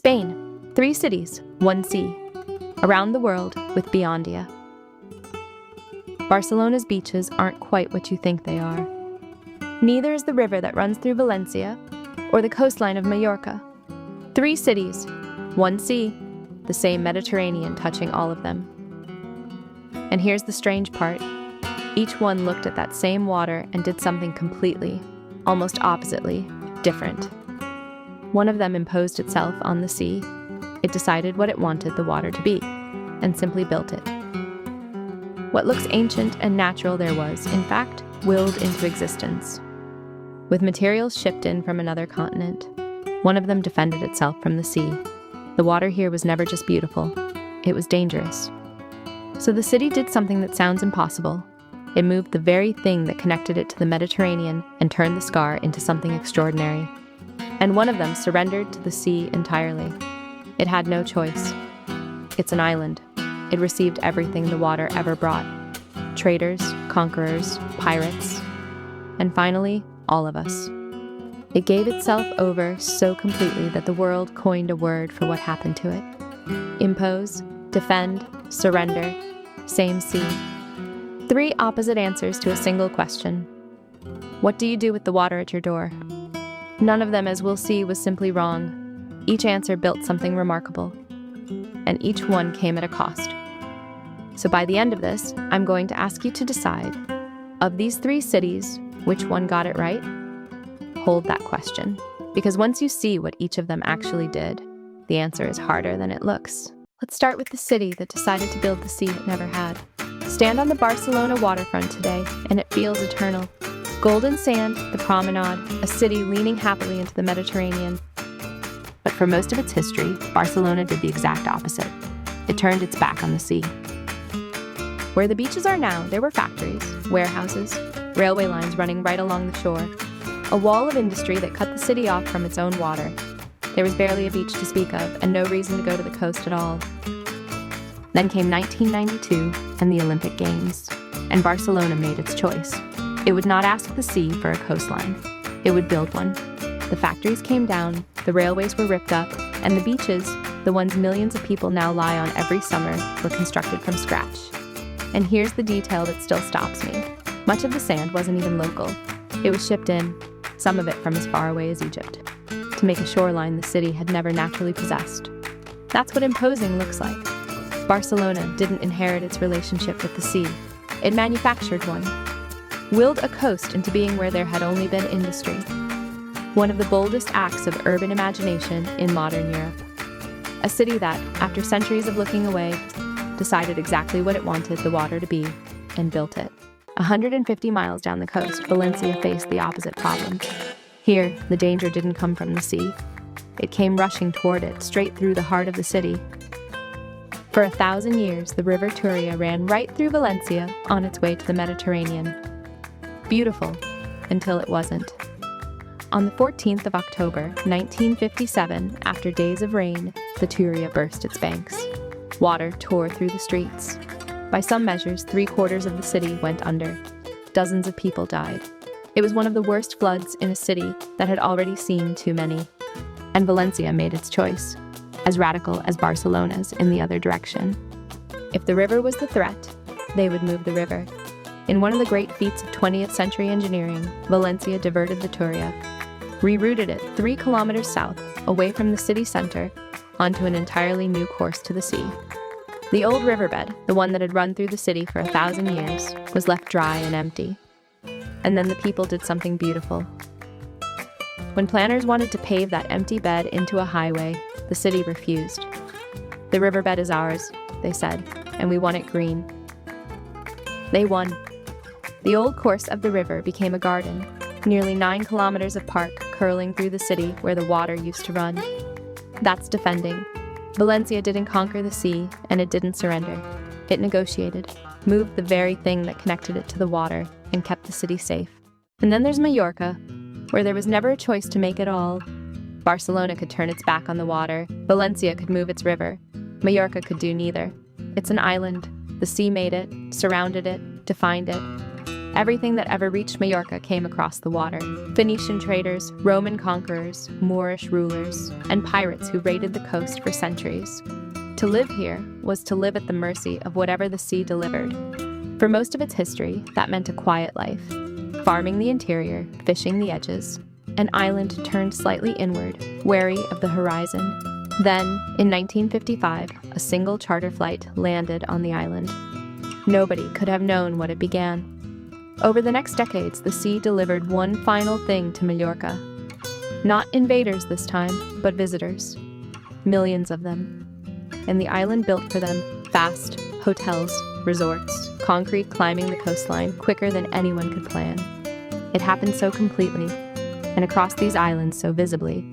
Spain, 3 cities, 1 sea. Around the world with Beyondia. Barcelona's beaches aren't quite what you think they are. Neither is the river that runs through Valencia or the coastline of Mallorca. 3 cities, 1 sea, the same Mediterranean touching all of them. And here's the strange part. Each one looked at that same water and did something completely, almost oppositely, different. One of them imposed itself on the sea. It decided what it wanted the water to be, and simply built it. What looks ancient and natural there was, in fact, willed into existence. With materials shipped in from another continent, one of them defended itself from the sea. The water here was never just beautiful, it was dangerous. So the city did something that sounds impossible. It moved the very thing that connected it to the Mediterranean and turned the scar into something extraordinary. And one of them surrendered to the sea entirely. It had no choice. It's an island. It received everything the water ever brought. Traders, conquerors, pirates, and finally, all of us. It gave itself over so completely that the world coined a word for what happened to it. Impose, defend, surrender, same sea. 3 opposite answers to a single question. What do you do with the water at your door? None of them, as we'll see, was simply wrong. Each answer built something remarkable. And each one came at a cost. So by the end of this, I'm going to ask you to decide, of these 3 cities, which one got it right? Hold that question. Because once you see what each of them actually did, the answer is harder than it looks. Let's start with the city that decided to build the sea it never had. Stand on the Barcelona waterfront today, and it feels eternal. Golden sand, the promenade, a city leaning happily into the Mediterranean. But for most of its history, Barcelona did the exact opposite. It turned its back on the sea. Where the beaches are now, there were factories, warehouses, railway lines running right along the shore, a wall of industry that cut the city off from its own water. There was barely a beach to speak of, and no reason to go to the coast at all. Then came 1992 and the Olympic Games, and Barcelona made its choice. It would not ask the sea for a coastline. It would build one. The factories came down, the railways were ripped up, and the beaches, the ones millions of people now lie on every summer, were constructed from scratch. And here's the detail that still stops me. Much of the sand wasn't even local. It was shipped in, some of it from as far away as Egypt, to make a shoreline the city had never naturally possessed. That's what imposing looks like. Barcelona didn't inherit its relationship with the sea. It manufactured one. Willed a coast into being where there had only been industry. One of the boldest acts of urban imagination in modern Europe. A city that, after centuries of looking away, decided exactly what it wanted the water to be, and built it. 150 miles down the coast, Valencia faced the opposite problem. Here, the danger didn't come from the sea. It came rushing toward it, straight through the heart of the city. For 1,000 years, the river Turia ran right through Valencia on its way to the Mediterranean. Beautiful, until it wasn't. On the 14th of October, 1957, after days of rain, the Turia burst its banks. Water tore through the streets. By some measures, 3/4 of the city went under. Dozens of people died. It was one of the worst floods in a city that had already seen too many. And Valencia made its choice, as radical as Barcelona's in the other direction. If the river was the threat, they would move the river. In one of the great feats of 20th century engineering, Valencia diverted the Turia, rerouted it 3 kilometers south, away from the city center, onto an entirely new course to the sea. The old riverbed, the one that had run through the city for 1,000 years, was left dry and empty. And then the people did something beautiful. When planners wanted to pave that empty bed into a highway, the city refused. The riverbed is ours, they said, and we want it green. They won. The old course of the river became a garden, nearly 9 kilometers of park curling through the city where the water used to run. That's defending. Valencia didn't conquer the sea, and it didn't surrender. It negotiated, moved the very thing that connected it to the water, and kept the city safe. And then there's Mallorca, where there was never a choice to make it all. Barcelona could turn its back on the water, Valencia could move its river. Mallorca could do neither. It's an island. The sea made it, surrounded it, defined it. Everything that ever reached Mallorca came across the water. Phoenician traders, Roman conquerors, Moorish rulers, and pirates who raided the coast for centuries. To live here was to live at the mercy of whatever the sea delivered. For most of its history, that meant a quiet life. Farming the interior, fishing the edges. An island turned slightly inward, wary of the horizon. Then, in 1955, a single charter flight landed on the island. Nobody could have known what it began. Over the next decades, the sea delivered one final thing to Mallorca. Not invaders this time, but visitors. Millions of them. And the island built for them, fast, hotels, resorts, concrete climbing the coastline quicker than anyone could plan. It happened so completely, and across these islands so visibly,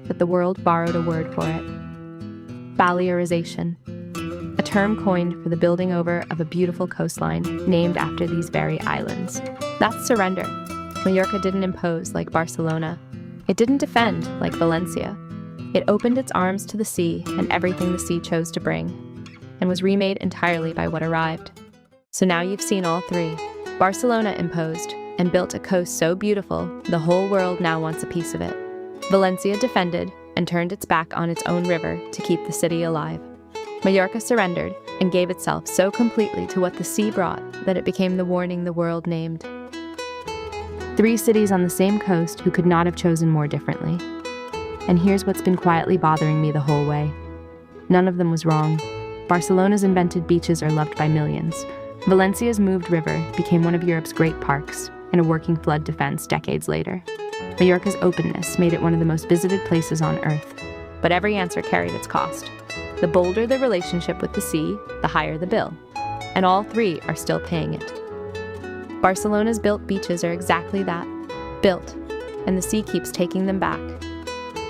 that the world borrowed a word for it. Balearization, a term coined for the building over of a beautiful coastline named after these very islands. That's surrender. Mallorca didn't impose like Barcelona. It didn't defend like Valencia. It opened its arms to the sea and everything the sea chose to bring, and was remade entirely by what arrived. So now you've seen all three. Barcelona imposed and built a coast so beautiful, the whole world now wants a piece of it. Valencia defended and turned its back on its own river to keep the city alive. Mallorca surrendered and gave itself so completely to what the sea brought that it became the warning the world named. Three cities on the same coast who could not have chosen more differently. And here's what's been quietly bothering me the whole way. None of them was wrong. Barcelona's invented beaches are loved by millions. Valencia's moved river became one of Europe's great parks and a working flood defense decades later. Mallorca's openness made it one of the most visited places on Earth. But every answer carried its cost. The bolder the relationship with the sea, the higher the bill. And all three are still paying it. Barcelona's built beaches are exactly that, built, and the sea keeps taking them back.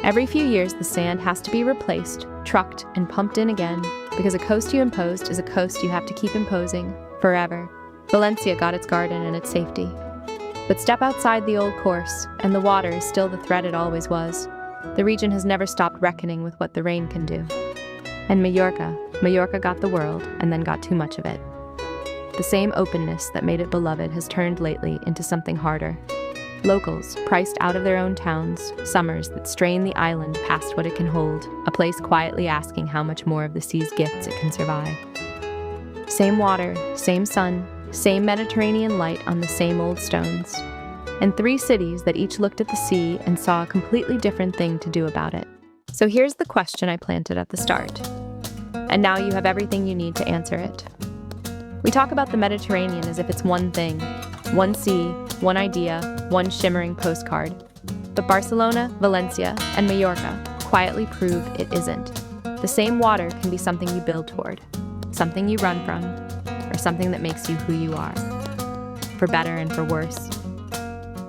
Every few years, the sand has to be replaced, trucked, and pumped in again, because a coast you imposed is a coast you have to keep imposing forever. Valencia got its garden and its safety. But step outside the old course, and the water is still the threat it always was. The region has never stopped reckoning with what the rain can do. And Mallorca got the world and then got too much of it. The same openness that made it beloved has turned lately into something harder. Locals, priced out of their own towns, summers that strain the island past what it can hold, a place quietly asking how much more of the sea's gifts it can survive. Same water, same sun, same Mediterranean light on the same old stones. And three cities that each looked at the sea and saw a completely different thing to do about it. So here's the question I planted at the start. And now you have everything you need to answer it. We talk about the Mediterranean as if it's one thing, one sea, one idea, one shimmering postcard. But Barcelona, Valencia, and Mallorca quietly prove it isn't. The same water can be something you build toward, something you run from, or something that makes you who you are, for better and for worse.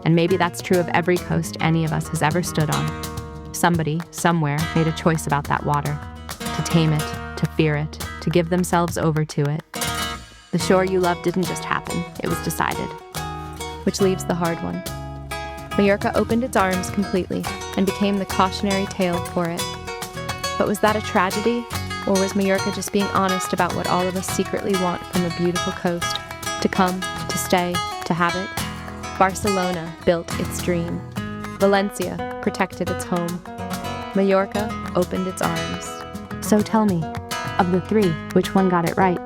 And maybe that's true of every coast any of us has ever stood on. Somebody, somewhere, made a choice about that water, to tame it, to fear it, to give themselves over to it. The shore you love didn't just happen, it was decided. Which leaves the hard one. Mallorca opened its arms completely and became the cautionary tale for it. But was that a tragedy? Or was Mallorca just being honest about what all of us secretly want from a beautiful coast? To come, to stay, to have it? Barcelona built its dream. Valencia protected its home. Mallorca opened its arms. So tell me, of the three, which one got it right?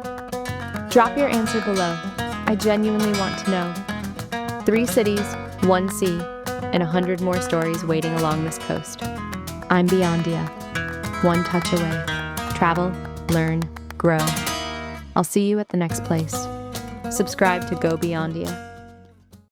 Drop your answer below. I genuinely want to know. 3 cities, 1 sea, and 100 more stories waiting along this coast. I'm Beyondia. One touch away. Travel, learn, grow. I'll see you at the next place. Subscribe to GoBeyondia.